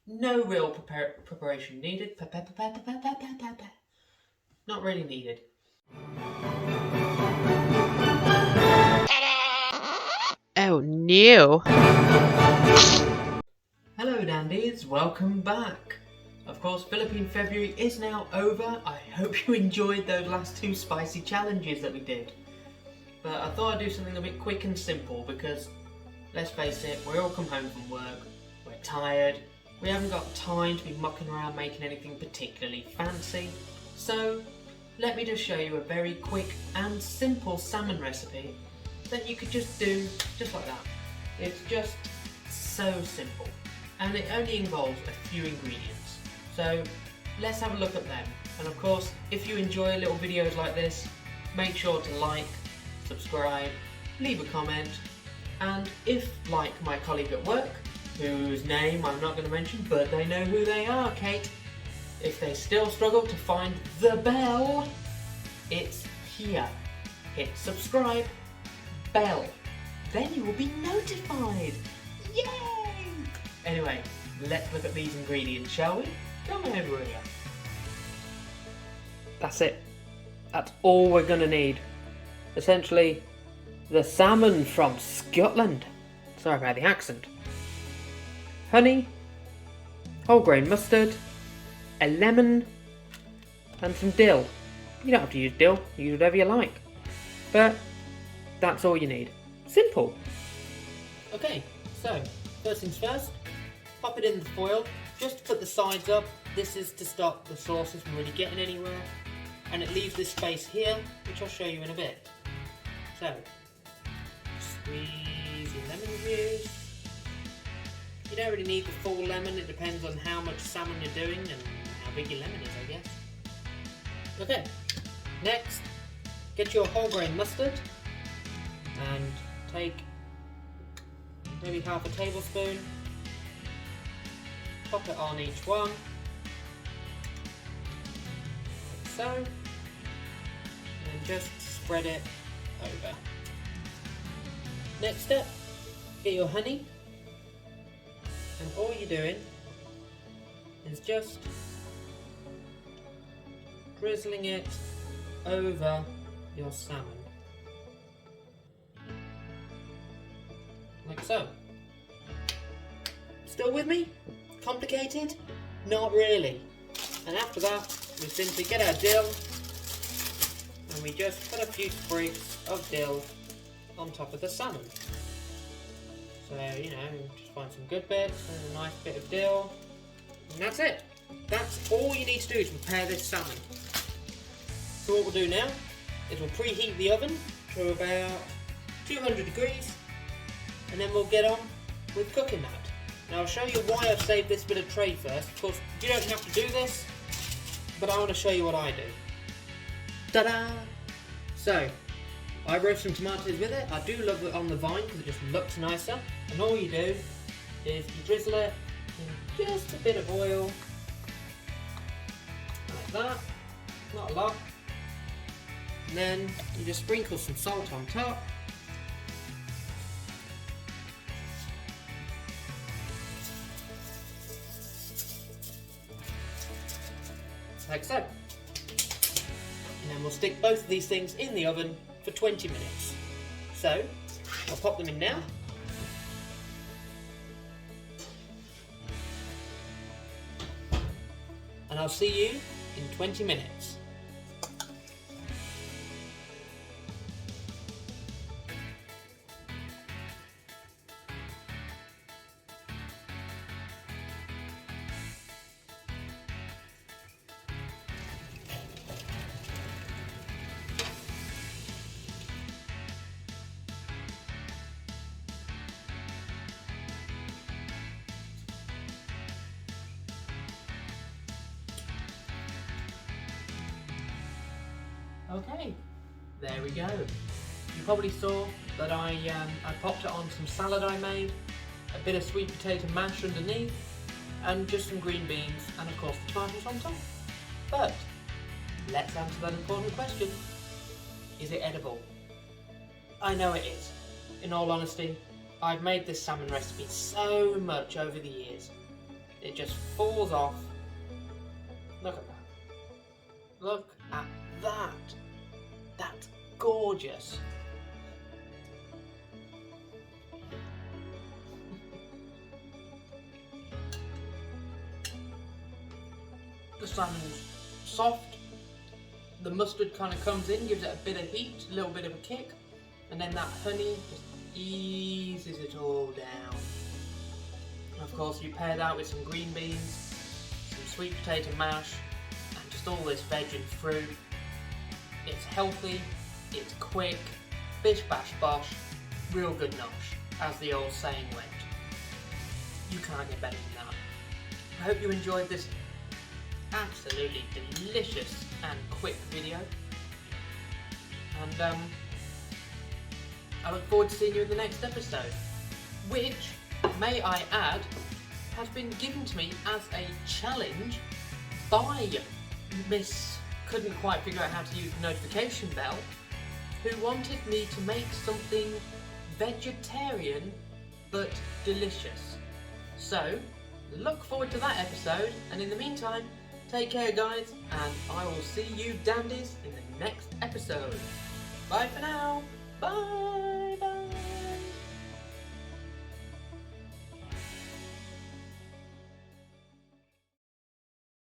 No real preparation needed. Not really needed. Oh no. Hello dandies, welcome back. Of course, Philippine February is now over. I hope you enjoyed those last two spicy challenges that we did. But I thought I'd do something a bit quick and simple because, let's face it, we all come home from work, we're tired, we haven't got time to be mucking around making anything particularly fancy. So, let me just show you a very quick and simple salmon recipe that you could just do just like that. It's just so simple and it only involves a few ingredients. So let's have a look at them. And of course, if you enjoy little videos like this, make sure to like, subscribe, leave a comment, and if, like my colleague at work, whose name I'm not going to mention, but they know who they are, Kate, if they still struggle to find the bell, it's here. Hit subscribe, bell, then you will be notified. Yay! Anyway, let's look at these ingredients, shall we? Come over here. That's it. That's all we're going to need. Essentially, the salmon from Scotland. Sorry about the accent. Honey, whole grain mustard, a lemon, and some dill. You don't have to use dill, use whatever you like. But that's all you need. Simple. Okay, so first things first, pop it in the foil, just to put the sides up. This is to stop the sauces from really getting anywhere, and it leaves this space here, which I'll show you in a bit. So, squeeze your lemon juice. You don't really need the full lemon, it depends on how much salmon you're doing and how big your lemon is, I guess. Okay, next, get your whole grain mustard and take maybe half a tablespoon, pop it on each one, like so, and just spread it over. Next step, get your honey, and all you're doing is just drizzling it over your salmon. Like so. Still with me? Complicated? Not really. And after that, we simply get our dill and we just put a few sprigs of dill on top of the salmon. So, you know, just find some good bits and a nice bit of dill. And that's it. That's all you need to do to prepare this salmon. So what we'll do now is we'll preheat the oven to about 200 degrees and then we'll get on with cooking that. Now I'll show you why I've saved this bit of tray first. Of course, you don't have to do this, but I want to show you what I do. Ta-da! So, I roast some tomatoes with it. I do love it on the vine because it just looks nicer. And all you do is you drizzle it in just a bit of oil, like that, not a lot. And then you just sprinkle some salt on top. Like so. And then we'll stick both of these things in the oven for 20 minutes. So, I'll pop them in now. And I'll see you in 20 minutes. Okay, there we go. You probably saw that I popped it on some salad I made, a bit of sweet potato mash underneath, and just some green beans, and of course the tomatoes on top. But, let's answer that important question. Is it edible? I know it is. In all honesty, I've made this salmon recipe so much over the years, It just falls off. Look at that. Look at that. That's gorgeous. The salmon's soft. The mustard kind of comes in, gives it a bit of heat, a little bit of a kick, and then that honey just eases it all down. And of course, you pair that with some green beans, some sweet potato mash, and just all this veg and fruit. It's healthy, it's quick, bish bash bosh, real good nosh, as the old saying went. You can't get better than that. I hope you enjoyed this absolutely delicious and quick video, and I look forward to seeing you in the next episode, which, may I add, has been given to me as a challenge by Miss couldn't quite figure out how to use the notification bell, who wanted me to make something vegetarian but delicious. So look forward to that episode, and in the meantime, take care guys, and I will see you dandies in the next episode. Bye for now. Bye.